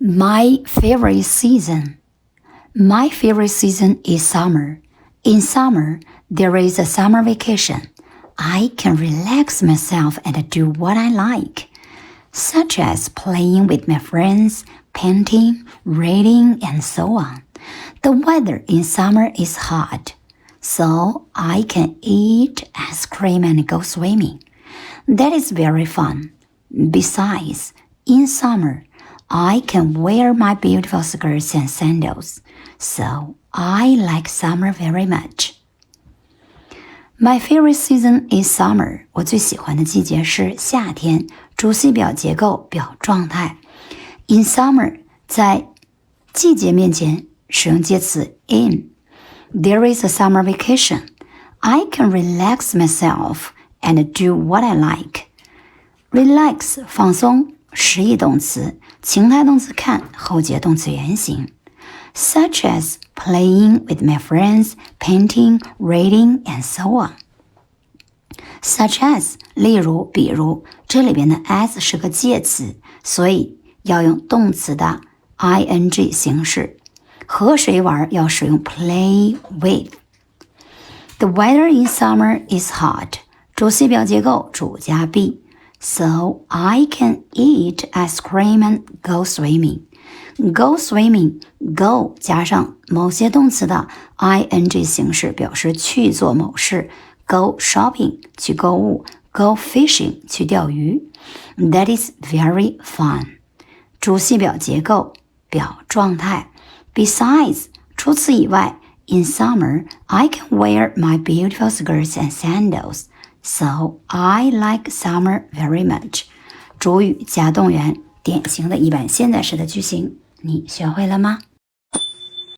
My favorite season. My favorite season is summer. In summer, there is a summer vacation. I can relax myself and do what I like, such as playing with my friends, painting, reading, and so on. The weather in summer is hot, so I can eat ice cream and go swimming. That is very fun. Besides, in summer, I can wear my beautiful skirts and sandals, so I like summer very much. My favorite season is summer. 我最喜欢的季节是夏天。主系表结构表状态。In summer 在季节面前使用介词 in. There is a summer vacation. I can relax myself and do what I like. Relax 放松，实义动词，情态动词看，后接动词原形。Such as playing with my friends, painting, reading, and so on. Such as 例如比如，这里边的 as 是个介词，所以要用动词的 ing 形式。和谁玩要使用 play with. The weather in summer is hot. 主系表结构主加 be. So I can eat ice cream and go swimming. Go swimming, go 加上某些动词的 ing 形式，表示去做某事。Go shopping 去购物， Go fishing 去钓鱼。That is very fun. 主系表结构表状态。Besides 除此以外 in summer, I can wear my beautiful skirts and sandals. So I like summer very much. 主语加动员，典型的一般现在时的句型，你学会了吗？